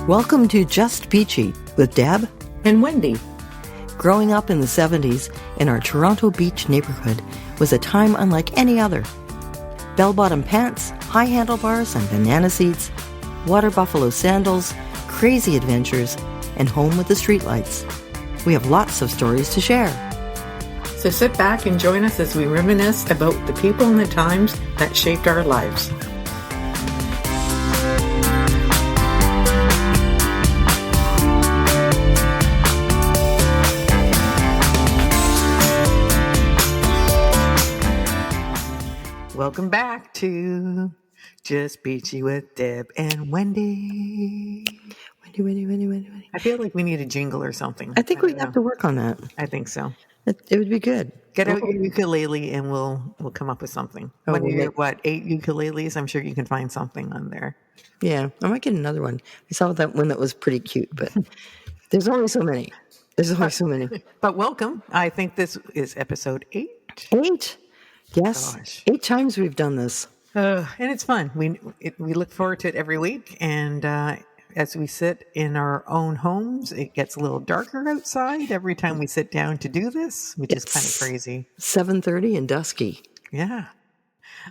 Welcome to Just Peachy with Deb and Wendy. Growing up in the 70s in our Toronto Beach neighborhood was a time unlike any other. Bell-bottom pants, high handlebars and banana seats, water buffalo sandals, crazy adventures, and home with the streetlights. We have lots of stories to share. So sit back and join us as we reminisce about the people and the times that shaped our lives. Welcome back to Just Peachy with Deb and Wendy. Wendy. I feel like we need a jingle or something. I think we have to work on that. I think so. It would be good. Get out your ukulele and we'll come up with something. When you're 8 ukuleles, I'm sure you can find something on there. Yeah, I might get another one. I saw that one that was pretty cute, but there's only so many. But welcome. I think this is episode 8. 8? Yes. Gosh. 8 times we've done this. And it's fun. We look forward to it every week. And as we sit in our own homes, it gets a little darker outside every time we sit down to do this, which is kind of crazy. 7:30 and dusky. Yeah.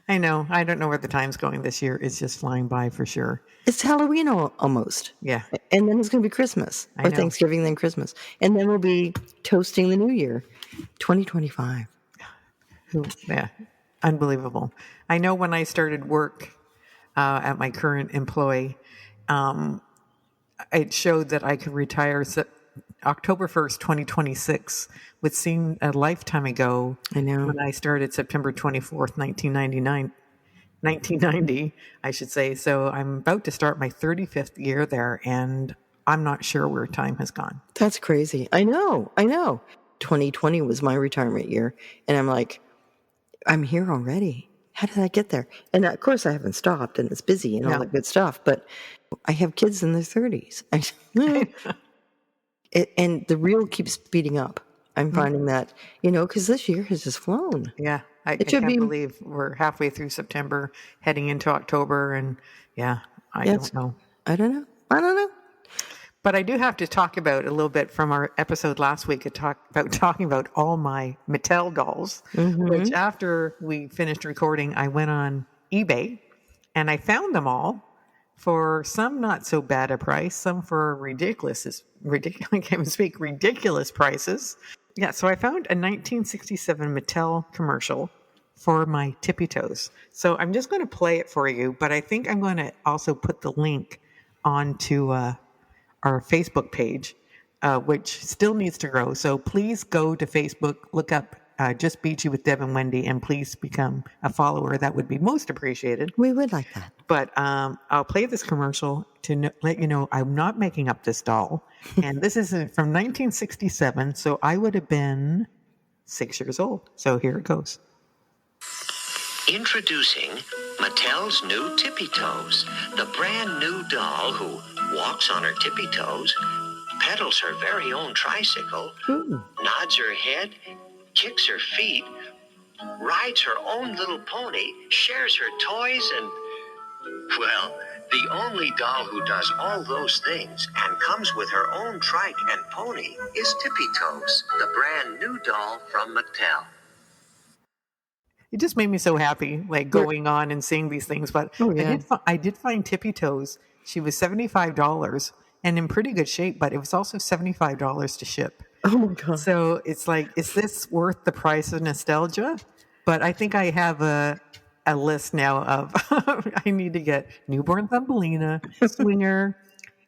I know. I don't know where the time's going this year. It's just flying by for sure. It's Halloween almost. Yeah. And then it's going to be Christmas. Or Thanksgiving, then Christmas. And then we'll be toasting the new year, 2025. Yeah, unbelievable. I know when I started work at my current employ, it showed that I could retire October 1st, 2026, which seemed a lifetime ago. I know. When I started September 24th, 1990, I should say. So I'm about to start my 35th year there, and I'm not sure where time has gone. That's crazy. I know. 2020 was my retirement year, and I'm like, I'm here already. How did I get there? And of course I haven't stopped and it's busy and all that good stuff, but I have kids in their 30s. And the reel keeps speeding up. I'm finding that, because this year has just flown. Yeah. I can't believe we're halfway through September, heading into October. And I don't know. I don't know. But I do have to talk about a little bit from our episode last week, talking about all my Mattel dolls, which after we finished recording, I went on eBay and I found them all for some not so bad a price, some for ridiculous prices. Yeah, so I found a 1967 Mattel commercial for my tippy toes. So I'm just going to play it for you, but I think I'm going to also put the link onto our Facebook page, which still needs to grow. So please go to Facebook, look up Just Peachy with Deb and Wendy, and please become a follower. That would be most appreciated. We would like that. But I'll play this commercial to let you know I'm not making up this doll. And this is from 1967, so I would have been 6 years old. So here it goes. Introducing Mattel's new Tippy Toes, the brand new doll who walks on her tippy toes, pedals her very own tricycle, nods her head, kicks her feet, rides her own little pony, shares her toys, and, well, the only doll who does all those things and comes with her own trike and pony is Tippy Toes, the brand new doll from Mattel. It just made me so happy, going on and seeing these things. But I did find Tippy Toes. She was $75 and in pretty good shape, but it was also $75 to ship. Oh my God. So it's like, is this worth the price of nostalgia? But I think I have a list now of, I need to get Newborn Thumbelina, Swinger,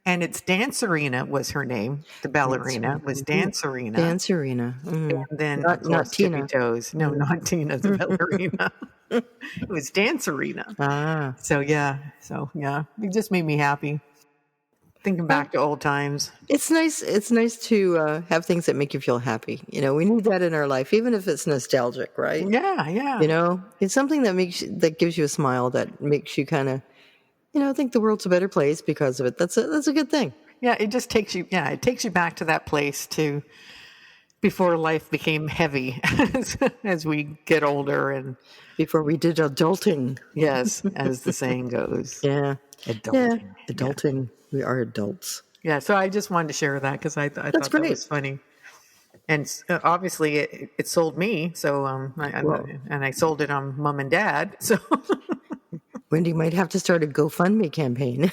and it's Dancerina was her name. The ballerina was Dancerina. Mm. And then not Tina. Tippy Toes. No, not Tina, the ballerina. It was Dancerina. So it just made me happy. Thinking back to old times. It's nice. It's nice to have things that make you feel happy. We need that in our life, even if it's nostalgic, right? Yeah. It's something that gives you a smile, that makes you kind of, think the world's a better place because of it. That's a good thing. Yeah, it just takes you. Yeah, it takes you back to that place to before life became heavy as we get older and before we did adulting. Yes, as the saying goes. Yeah. Adulting. Adulting. We are adults. Yeah. So I just wanted to share that because I thought that great. was funny. And obviously it sold me. So, and I sold it on mom and dad. So Wendy might have to start a GoFundMe campaign.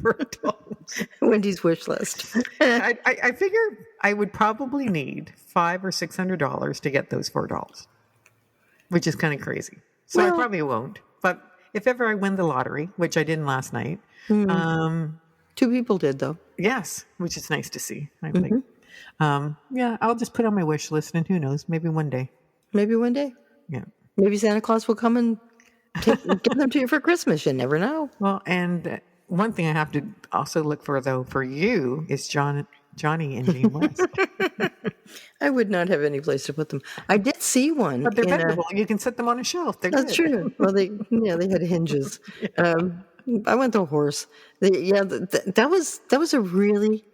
for adults. Wendy's wish list. I figure I would probably need $500 or $600 to get those $4, which is kind of crazy. So I probably won't. But if ever I win the lottery, which I didn't last night, 2 people did though. yes, which is nice to see. I think. I'll just put it on my wish list, and who knows, maybe one day. Maybe one day. Yeah. Maybe Santa Claus will come and give them to you for Christmas. You never know. Well, and one thing I have to also look for, though, for you is Johnny and Jane West. I would not have any place to put them. I did see one. But they're bendable. You can set them on a shelf. That's true. Well, they had hinges. I went the horse. That was a really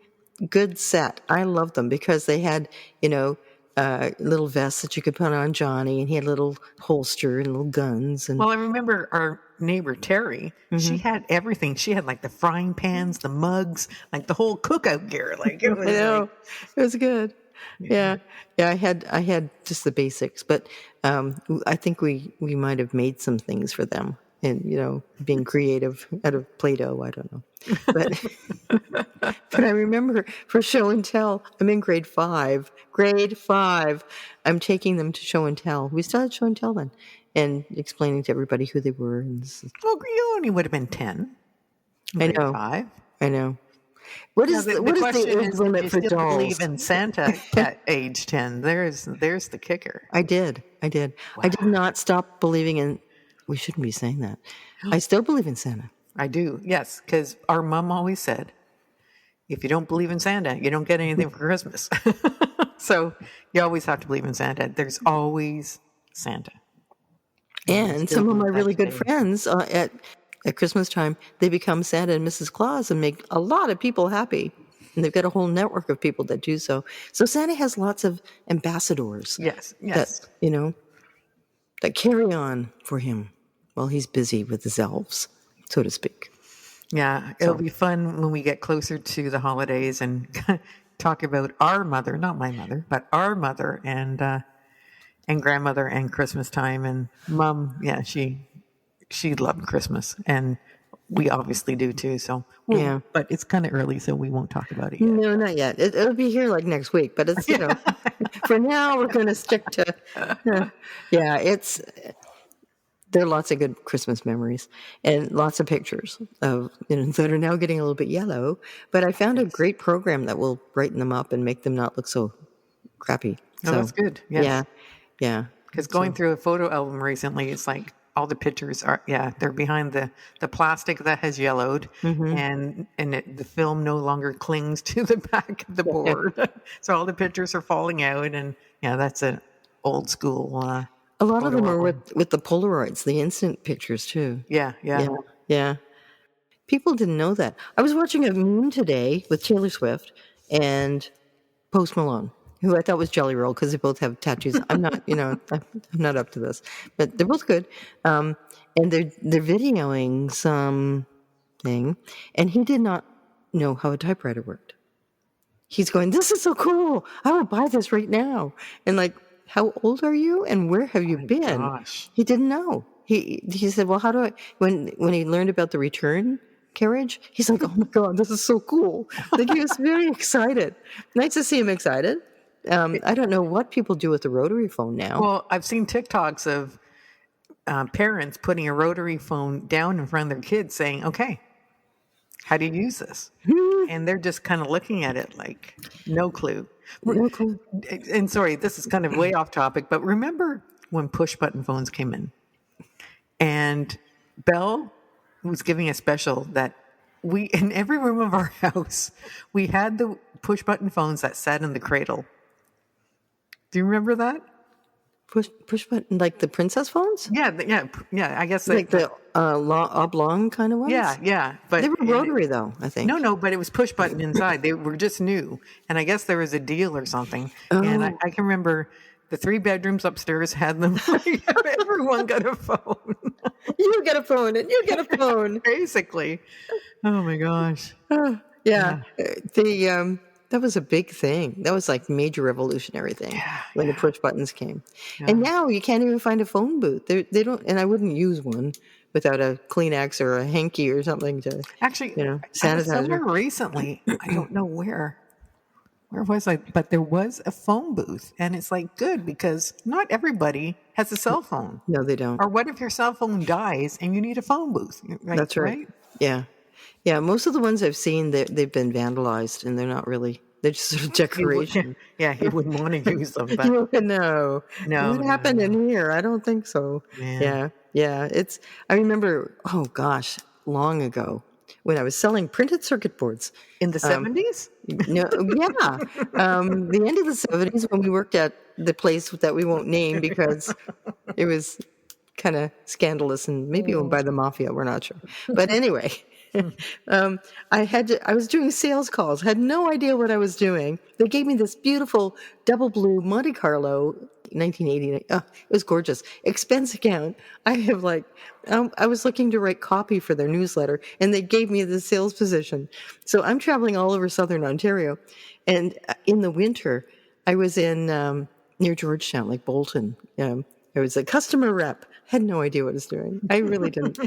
good set. I loved them because they had, little vests that you could put on Johnny, and he had a little holster and little guns. And well, I remember our neighbor Terry. She had everything. She had like the frying pans, the mugs, like the whole cookout gear. Like it was. it was good. Yeah. I had just the basics, but I think we might have made some things for them, and being creative out of Play-Doh. I don't know, but but I remember for show and tell. I'm in grade 5. I'm taking them to show and tell. We still had show and tell then, and explaining to everybody who they were. Well, you only would have been 10. I know. 5. I know. What is the age limit for dolls? Believe in Santa at age 10. There's the kicker. I did. Wow. I did not stop believing in. We shouldn't be saying that. I still believe in Santa. I do, yes, because our mom always said, if you don't believe in Santa, you don't get anything for Christmas. So you always have to believe in Santa. There's always Santa. And some of my really good friends at Christmas time, they become Santa and Mrs. Claus and make a lot of people happy. And they've got a whole network of people that do so. So Santa has lots of ambassadors. Yes. That carry on for him while he's busy with his elves, so to speak. Yeah, it'll be fun when we get closer to the holidays and talk about our mother, not my mother, but our mother and grandmother and Christmas time. And Mom, yeah, she loved Christmas, and we obviously do too. So yeah, but it's kind of early, so we won't talk about it yet. No, not yet. It'll be here like next week, but it's for now we're going to stick to. There are lots of good Christmas memories and lots of pictures of that are now getting a little bit yellow. But I found a great program that will brighten them up and make them not look so crappy. Oh, that's good. Yes. Yeah. Because going through a photo album recently, it's like all the pictures are they're behind the plastic that has yellowed, and the film no longer clings to the back of the board. So all the pictures are falling out, and that's an old school. A lot of them are with the Polaroids, the instant pictures too. Yeah. People didn't know that. I was watching a meme today with Taylor Swift and Post Malone, who I thought was Jelly Roll because they both have tattoos. I'm not, I'm not up to this, but they're both good. And they're videoing something, and he did not know how a typewriter worked. He's going, "This is so cool! I will buy this right now." And like, how old are you and where have you been? Gosh. He didn't know. He said, well, how do I, when he learned about the return carriage, he's like, oh my God, this is so cool. Like he was very excited. Nice to see him excited. I don't know what people do with the rotary phone now. Well, I've seen TikToks of parents putting a rotary phone down in front of their kids saying, okay, how do you use this? And they're just kind of looking at it like, no clue. And sorry, this is kind of way off topic, but remember when push button phones came in? And Belle was giving a special that in every room of our house, we had the push button phones that sat in the cradle. Do you remember that? Push button, like the princess phones? Yeah. I guess like the oblong kind of ones. Yeah. But they were rotary, though. I think. No, but it was push button inside. They were just new, and I guess there was a deal or something. Oh. And I can remember the 3 bedrooms upstairs had them. Everyone got a phone. You get a phone and you get a phone. Basically. Oh my gosh. Yeah. That was a big thing. That was like major revolutionary thing when the push buttons came. Yeah. And now you can't even find a phone booth. They don't, and I wouldn't use one without a Kleenex or a hanky or something to, Actually, I was sanitizer. somewhere recently. I don't know where. Where was I? But there was a phone booth, and it's like good because not everybody has a cell phone. No, they don't. Or what if your cell phone dies and you need a phone booth? Like, That's right. Yeah. Yeah. Most of the ones I've seen, they've been vandalized and they're not really, they're just sort of decoration. You wouldn't want to use them. But No. What happened in here? I don't think so. Yeah. Yeah. I remember, oh gosh, long ago when I was selling printed circuit boards. In the 70s? No, yeah. The end of the 70s when we worked at the place that we won't name because it was kind of scandalous and maybe owned by the mafia. We're not sure. But anyway, I was doing sales calls, had no idea what I was doing. They gave me this beautiful double blue Monte Carlo 1980. Oh, it was gorgeous. Expense account. I was looking to write copy for their newsletter and they gave me the sales position. So I'm traveling all over Southern Ontario. And in the winter, I was in near Georgetown, like Bolton. I was a customer rep. Had no idea what I was doing. I really didn't.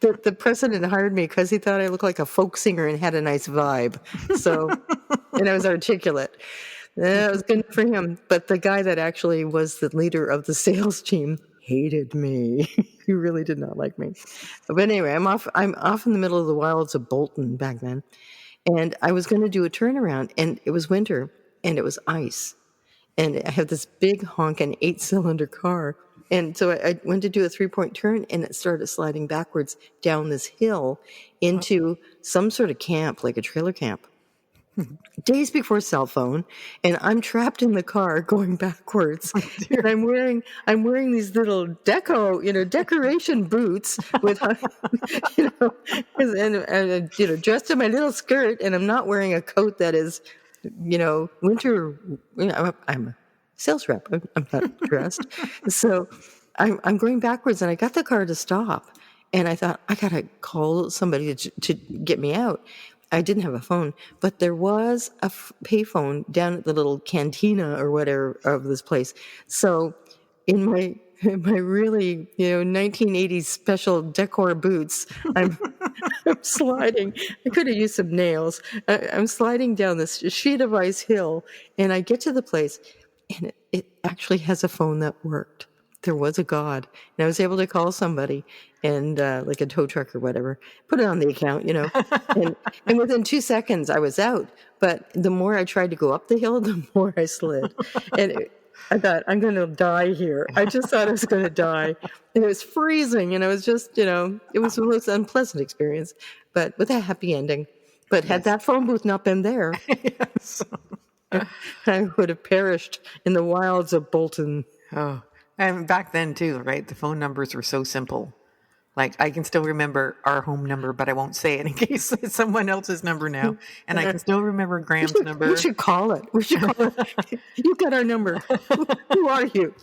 The president hired me because he thought I looked like a folk singer and had a nice vibe. So, and I was articulate. That was good for him. But the guy that actually was the leader of the sales team hated me. He really did not like me. But anyway, I'm off in the middle of the wilds of Bolton back then. And I was going to do a turnaround and it was winter and it was ice. And I have this big honking 8-cylinder car. And so I went to do a 3-point turn and it started sliding backwards down this hill into some sort of camp, like a trailer camp. Days before cell phone, and I'm trapped in the car going backwards. And I'm wearing these little decoration boots with, and dressed in my little skirt, and I'm not wearing a coat that is, winter. I'm a sales rep. I'm not dressed, so I'm going backwards, and I got the car to stop, and I thought I gotta call somebody to get me out. I didn't have a phone, but there was a payphone down at the little cantina or whatever of this place. So in my really 1980s special decor boots, I'm sliding. I could have used some nails. I'm sliding down this sheet of ice hill, and I get to the place, and it actually has a phone that worked. There was a God, and I was able to call somebody and like a tow truck or whatever, put it on the account, and within 2 seconds I was out. But the more I tried to go up the hill, the more I slid. And I thought, I'm going to die here. I just thought I was going to die. And it was freezing, and I was just, it was the most unpleasant experience, but with a happy ending. But had that phone booth not been there, I would have perished in the wilds of Bolton. Oh. And back then too, right? The phone numbers were so simple. Like I can still remember our home number, but I won't say it in case it's someone else's number now. And I can still remember Graham's number. We should call it. You got our number. Who are you?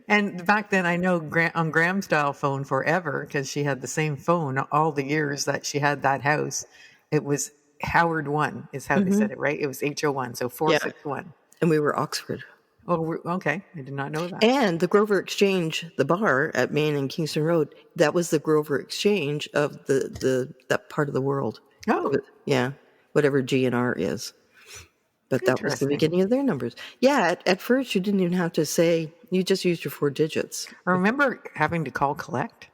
And back then, I know on Graham's dial phone forever because she had the same phone all the years that she had that house. It was Howard 1 is how they said it, right? It was HO1, so 461. And we were Oxford. Oh, okay. I did not know that. And the Grover Exchange, the bar at Main and Kingston Road, that was the Grover Exchange of that part of the world. Oh. Yeah, whatever GNR is. But that was the beginning of their numbers. Yeah, at first you didn't even have to say, you just used your 4 digits. I remember having to call collect.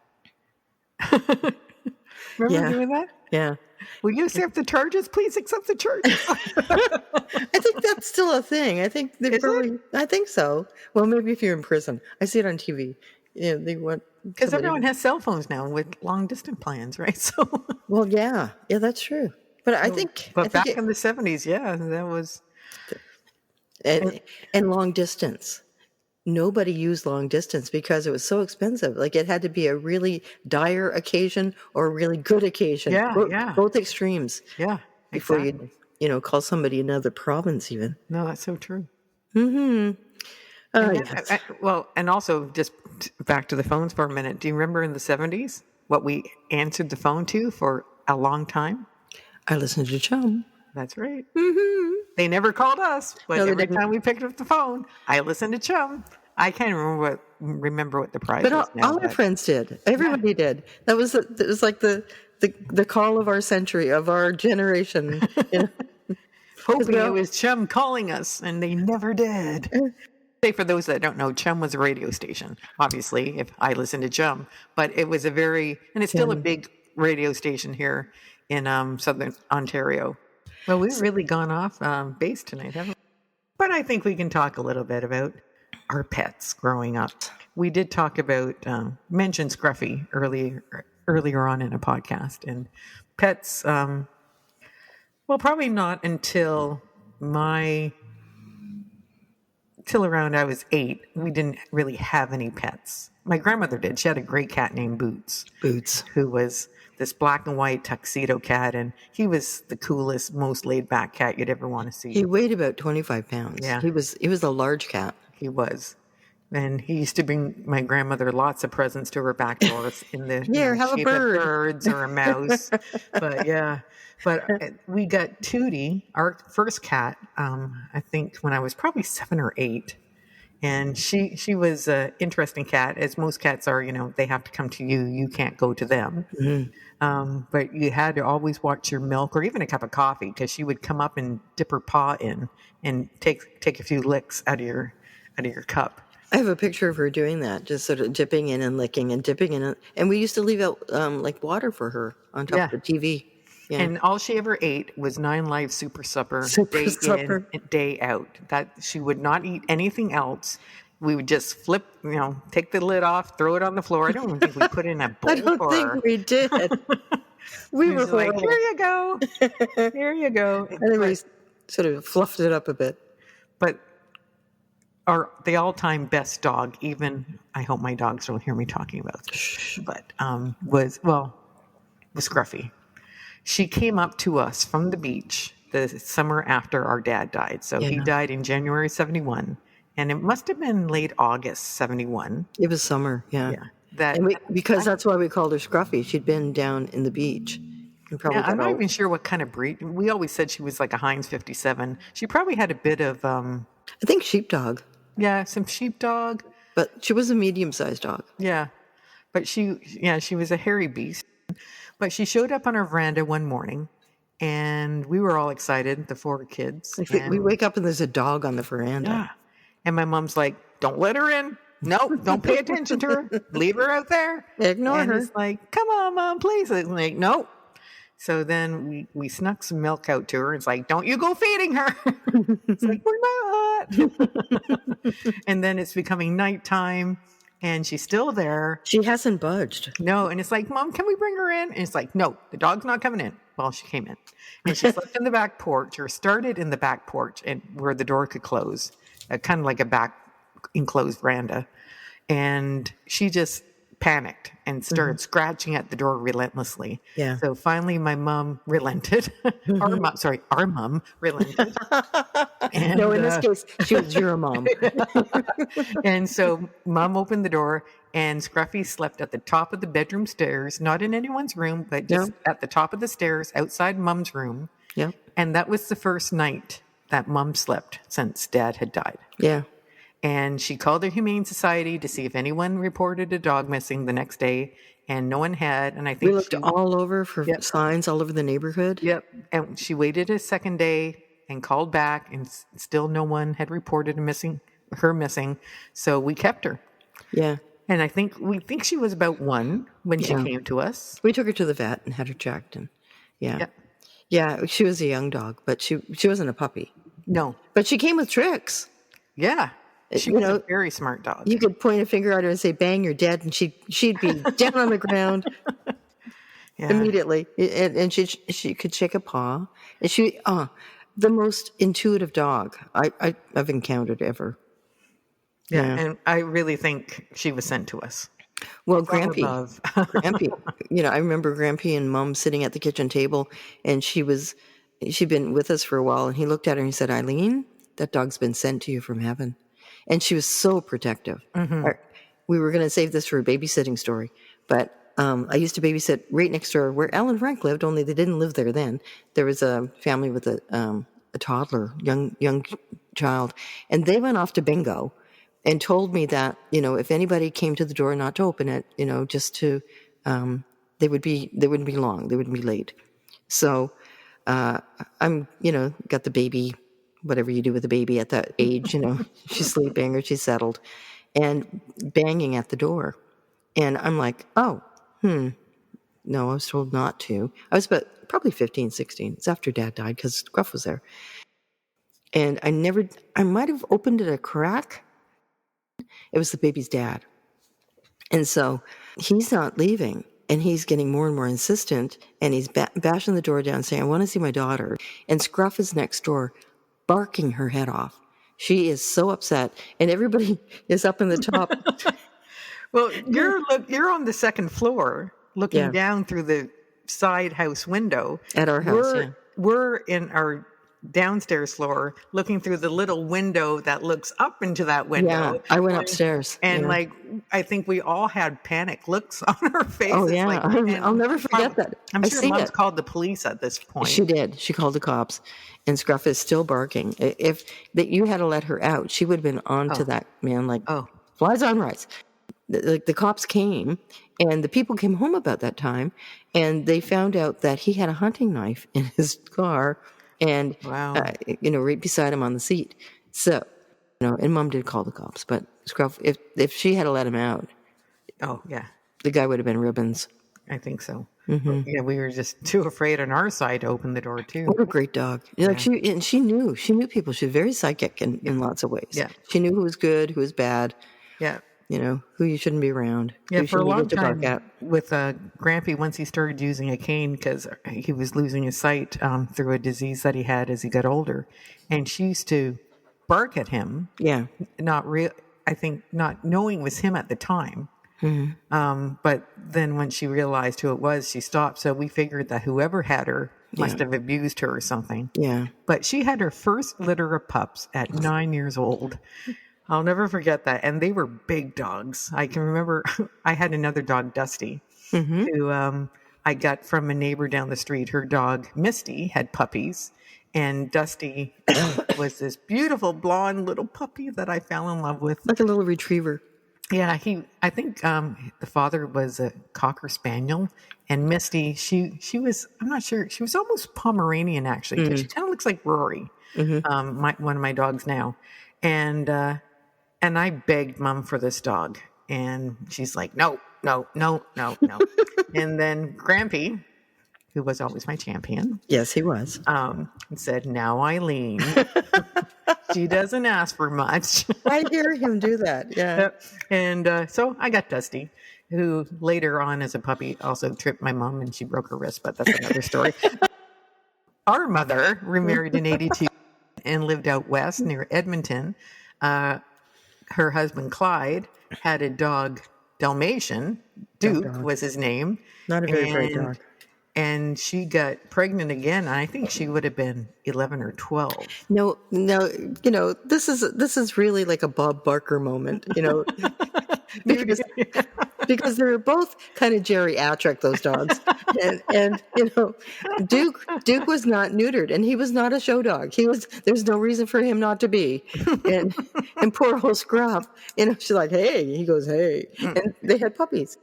Remember doing that? Yeah. Will you accept the charges? Please accept the charges. I think that's still a thing. I think I think so. Well, maybe if you're in prison. I see it on TV. Yeah, they want because everyone has cell phones now with long distance plans, right? So well, yeah, that's true. But I think, back in the 70s, that was and long distance. Nobody used long distance because it was so expensive. Like it had to be a really dire occasion or a really good occasion. Both extremes. Yeah, before you call somebody another province even. No, that's so true. Mm-hmm. And then, yes. and also just back to the phones for a minute. Do you remember in the 70s what we answered the phone to for a long time? I listened to Chum. That's right. Mm-hmm. They never called us, but No, they every didn't. time we picked up the phone, I listened to Chum. I can't remember what the prize But was now. all our friends did. Everybody did. That was like the call of our century, of our generation. You know? Hoping we it all- was Chum calling us, and they never did. Say, for those that don't know, Chum was a radio station. Obviously, if I listened to Chum, but it was and it's still a big radio station here in Southern Ontario. Well, we've really gone off base tonight, haven't we? But I think we can talk a little bit about our pets growing up. We did talk about mention Scruffy earlier on in a podcast, and pets. Well, probably not until till around I was 8. We didn't really have any pets. My grandmother did. She had a great cat named Boots, who was this black and white tuxedo cat, and he was the coolest, most laid back cat you'd ever want to see. He weighed about 25 pounds. Yeah. He was a large cat. He was. And he used to bring my grandmother lots of presents to her back doors in the Here, have a shape bird. of birds or a mouse. But we got Tootie, our first cat, I think when I was probably 7 or 8. And she was an interesting cat, as most cats are. They have to come to you. You can't go to them. Mm-hmm. But you had to always watch your milk or even a cup of coffee, because she would come up and dip her paw in and take a few licks out of your cup. I have a picture of her doing that, just sort of dipping in and licking and dipping in. And we used to leave out like water for her on top of the TV. Yeah. And all she ever ate was 9 Live Super Supper, day in and day out. That she would not eat anything else. We would just flip, take the lid off, throw it on the floor. I don't even think we put it in a bowl. I don't think we did. We were like, horrible. here you go. Here you go. And then we sort of fluffed it up a bit. But the all-time best dog, even, I hope my dogs don't hear me talking about this, but was Scruffy. She came up to us from the beach the summer after our dad died. So he died in January 71, and it must have been late August 71. It was summer, yeah. Because that's why we called her Scruffy. She'd been down in the beach. I'm not even sure what kind of breed. We always said she was like a Heinz 57. She probably had a bit of... I think sheepdog. Yeah, some sheepdog. But she was a medium-sized dog. Yeah. But she was a hairy beast. But she showed up on our veranda one morning, and we were all excited, the 4 kids. We wake up and there's a dog on the veranda. Yeah. And my mom's like, don't let her in. No, don't pay attention to her. Leave her out there. Ignore her. And it's like, come on, Mom, please. It's like, no. So then we snuck some milk out to her. It's like, don't you go feeding her. It's like, we're not. And then it's becoming nighttime, and she's still there. She hasn't budged. No, and it's like, Mom, can we bring her in? And it's like, no, the dog's not coming in. Well, she came in. And she slept in the back porch, or started in the back porch, and where the door could close, kind of like a back enclosed veranda. And she just panicked and started scratching at the door relentlessly. Yeah. So finally my mom relented. Our mom relented. And, no, in this case, she was your mom. And so Mom opened the door, and Scruffy slept at the top of the bedroom stairs, not in anyone's room, but just at the top of the stairs outside Mom's room. Yeah. And that was the first night that Mom slept since Dad had died. Yeah. And she called the Humane Society to see if anyone reported a dog missing the next day, and no one had. And I think we looked all over for signs all over the neighborhood. Yep. And she waited a second day and called back, and still no one had reported her missing. So we kept her. Yeah. And we think she was about 1 when she came to us. We took her to the vet and had her checked, and yeah, she was a young dog, but she wasn't a puppy. No. But she came with tricks. Yeah. She was a very smart dog. You could point a finger at her and say, "Bang, you're dead," and she'd be down on the ground immediately. And she could shake a paw. And she the most intuitive dog I've encountered ever. Yeah, and I really think she was sent to us. Well, Grampy, I remember Grampy and Mom sitting at the kitchen table, and she'd been with us for a while, and he looked at her and he said, "Eileen, that dog's been sent to you from heaven." And she was so protective. We were going to save this for a babysitting story, but I used to babysit right next door where Ellen Frank lived, only they didn't live there then. There was a family with a toddler, young child, and they went off to bingo and told me that, if anybody came to the door not to open it, just to, they wouldn't be long, they wouldn't be late. So I'm, got the baby, whatever you do with a baby at that age, she's sleeping or she's settled, and banging at the door. And I'm like, oh, no, I was told not to. I was probably 15, 16. It's after Dad died because Gruff was there. And I might have opened it a crack. It was the baby's dad. And so he's not leaving, and he's getting more and more insistent, and he's bashing the door down saying, I want to see my daughter. And Scruff is next door barking her head off. She is so upset, and everybody is up in the top. Well, you're on the second floor looking down through the side house window. At our house, We're in our downstairs floor looking through the little window that looks up into that window. Yeah, I went upstairs. And I think we all had panic looks on our faces. Oh, yeah. I'll never forget that. I'm sure Mom's called the police at this point. She did. She called the cops. And Scruff is still barking. If that you had to let her out, she would have been on to that man like flies on rice. The cops came, and the people came home about that time, and they found out that he had a hunting knife in his car, and right beside him on the seat. So, and Mom did call the cops, but Scruff, if she had to let him out, the guy would have been ribbons. I think so. Mm-hmm. Yeah, we were just too afraid on our side to open the door too. What a great dog! Like she knew people. She was very psychic in lots of ways. Yeah, she knew who was good, who was bad. Yeah. Who you shouldn't be around. Yeah, for a long time with Grampy, once he started using a cane because he was losing his sight through a disease that he had as he got older. And she used to bark at him. Yeah. I think not knowing it was him at the time. Mm-hmm. But then when she realized who it was, she stopped. So we figured that whoever had her must have abused her or something. Yeah. But she had her first litter of pups at 9 years old. I'll never forget that. And they were big dogs. I can remember I had another dog, Dusty, who I got from a neighbor down the street. Her dog, Misty, had puppies. And Dusty was this beautiful blonde little puppy that I fell in love with. Like a little retriever. Yeah, I think the father was a Cocker Spaniel. And Misty, she was, I'm not sure, she was almost Pomeranian, actually. Mm-hmm. She kind of looks like Rory, one of my dogs now. And I begged Mom for this dog. And she's like, no. And then Grampy, who was always my champion. Yes, he was. Said, now Eileen. She doesn't ask for much. I hear him do that, yeah. And so I got Dusty, who later on as a puppy also tripped my mom and she broke her wrist, but that's another story. Our mother remarried in 82 and lived out west near Edmonton. Her husband, Clyde, had a dog, Dalmatian. Duke was his name. Not a very great dog. And she got pregnant again. And I think she would have been 11 or 12. No, this is really like a Bob Barker moment, because they were both kind of geriatric, those dogs. And Duke was not neutered, and he was not a show dog. There's no reason for him not to be. And poor old Scruff, she's like, hey, he goes, hey. And they had puppies.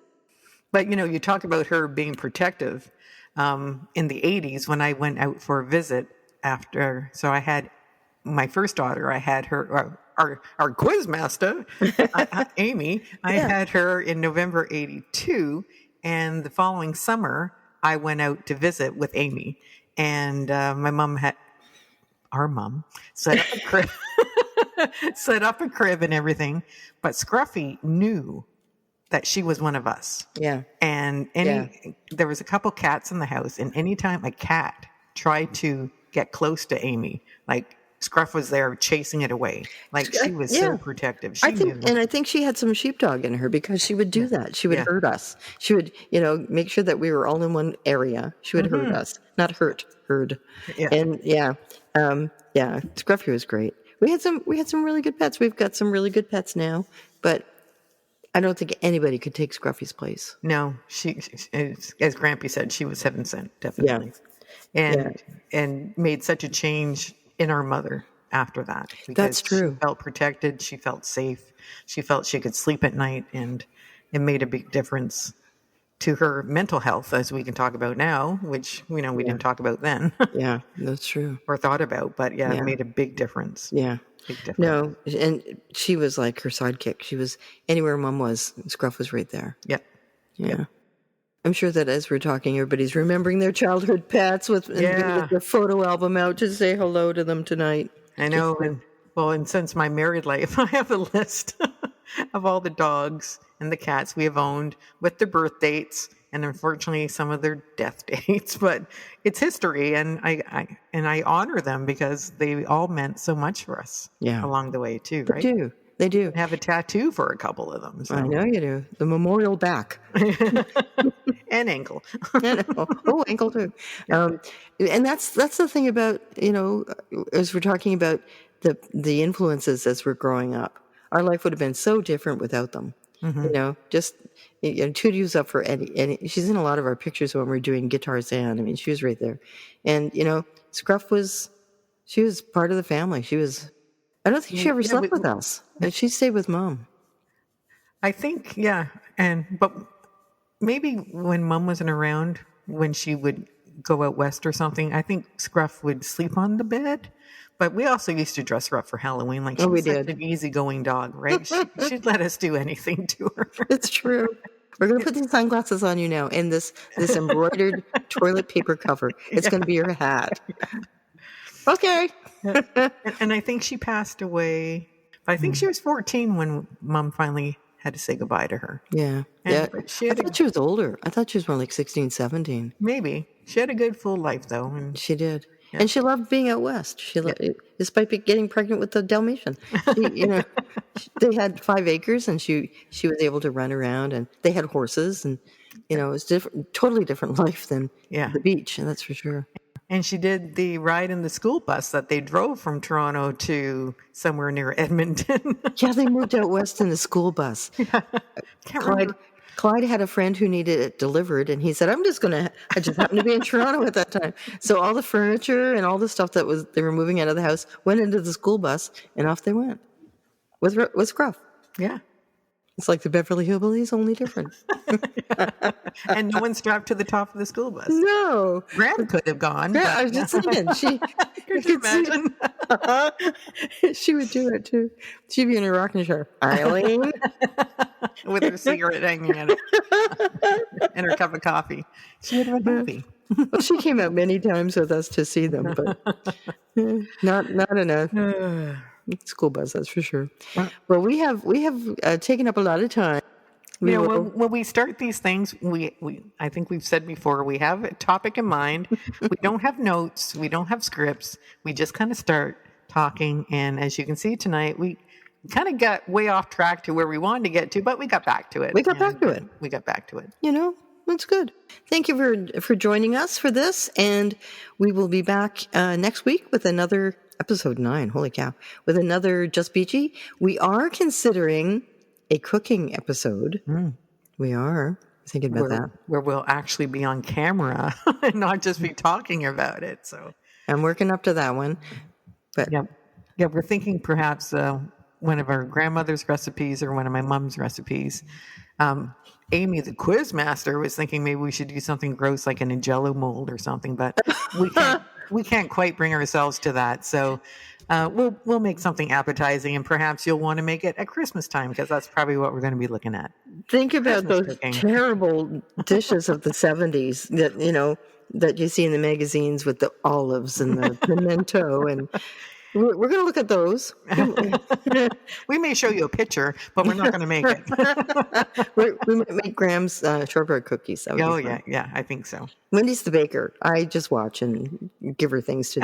But, you talk about her being protective. In the 80s, when I went out for a visit so I had my first daughter, I had her, our quiz master, Amy, I had her in November 82. And the following summer, I went out to visit with Amy. And our mom set up a crib, set up a crib and everything. But Scruffy knew that she was one of us. Yeah. And there was a couple cats in the house, and anytime a cat tried to get close to Amy, like Scruff was there chasing it away. Like she was so protective. I think she had some sheepdog in her because she would do that. She would hurt us. She would, make sure that we were all in one area. She would hurt us, not herd. Yeah. And Scruffy was great. we had some really good pets. We've got some really good pets now, but I don't think anybody could take Scruffy's place. No, she as Grampy said, she was heaven sent, definitely. Yeah. And made such a change in our mother after that. Because That's true. She felt protected. She felt safe. She felt she could sleep at night, and it made a big difference to her mental health, as we can talk about now, which we didn't talk about then. Yeah, that's true. Or thought about, but it made a big difference. Yeah. Big difference. No, and she was like her sidekick. She was anywhere Mom was, Scruff was right there. Yep. Yeah. Yep. I'm sure that as we're talking, everybody's remembering their childhood pets and get their photo album out to say hello to them tonight. I know. And since my married life, I have a list of all the dogs and the cats we have owned with their birth dates and unfortunately some of their death dates. But it's history, and I honor them because they all meant so much for us along the way too, right? They do. I have a tattoo for a couple of them. So. I know you do. The memorial back. And ankle. Ankle too. And that's the thing about, as we're talking about the influences as we're growing up. Our life would have been so different without them. Mm-hmm. Tootie was up for Eddie. She's in a lot of our pictures when we're doing Guitars and. I mean, she was right there. And, Scruff she was part of the family. I don't think she ever slept with us. She stayed with Mom. I think, but maybe when Mom wasn't around, when she would go out west or something, I think Scruff would sleep on the bed. But we also used to dress her up for Halloween. Like she was such an easygoing dog, right? She'd let us do anything to her. It's true. We're going to put these sunglasses on you now and this embroidered toilet paper cover. It's going to be your hat. Okay. And I think she passed away. I think she was 14 when Mom finally had to say goodbye to her. Yeah. I thought she was older. I thought she was more like 16, 17. Maybe. She had a good full life, though. And she did. Yeah. And she loved being out west. Despite getting pregnant with the Dalmatian. They had 5 acres, and she was able to run around, and they had horses, and it was totally different life than the beach, and that's for sure. And she did the ride in the school bus that they drove from Toronto to somewhere near Edmonton. Yeah, they moved out west in the school bus. Yeah. Clyde had a friend who needed it delivered, and he said, I just happened to be in Toronto at that time. So all the furniture and all the stuff they were moving out of the house went into the school bus, and off they went with Scruff. Yeah. It's like the Beverly Hillbillies, only different. And no one strapped to the top of the school bus. No. Graham could have gone. Yeah, I was just thinking. Could you imagine? She would do it too. She'd be in a rocking chair. Eileen? With her cigarette hanging at it. And her cup of coffee. She would have been happy. Well, she came out many times with us to see them, but not enough. School bus, that's for sure. Well, we have taken up a lot of time. When we start these things, I think we've said before, we have a topic in mind. We don't have notes. We don't have scripts. We just kind of start talking. And as you can see tonight, we kind of got way off track to where we wanted to get to, but we got back to it. We got back to it. That's good. Thank you for joining us for this. And we will be back next week with another episode 9. Holy cow. With another Just Beachy. We are considering a cooking episode. We are thinking about that. Where we'll actually be on camera and not just be talking about it. So I'm working up to that one. But yeah, we're thinking perhaps one of our grandmother's recipes or one of my mom's recipes. Amy, the quiz master, was thinking maybe we should do something gross like an Jello mold or something, but we can't quite bring ourselves to that. So we'll make something appetizing, and perhaps you'll want to make it at Christmas time because that's probably what we're going to be looking at. Think about those terrible dishes of the 70s that you see in the magazines with the olives and the pimento, and we're going to look at those. We may show you a picture, but we're not going to make it. We might make Graham's shortbread cookies. Yeah, I think so. Wendy's the baker. I just watch and give her things to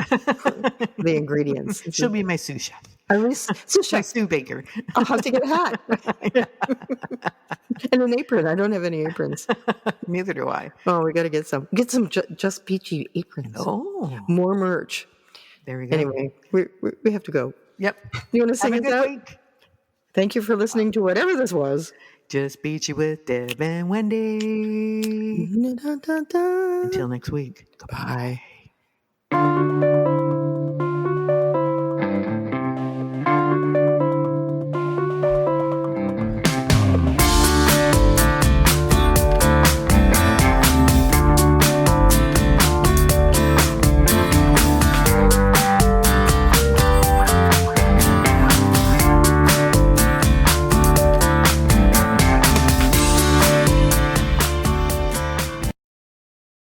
the ingredients. She'll be my sous chef. My sous baker. I'll have to get a hat. And an apron. I don't have any aprons. Neither do I. Oh, we got to get some. Get some Just Beachy aprons. Oh. More merch. There we go. Anyway, we have to go. Yep. You want to sing Have a us good out? week. Thank you for listening to whatever this was. Just beat you with Deb and Wendy. Until next week. Goodbye. Bye.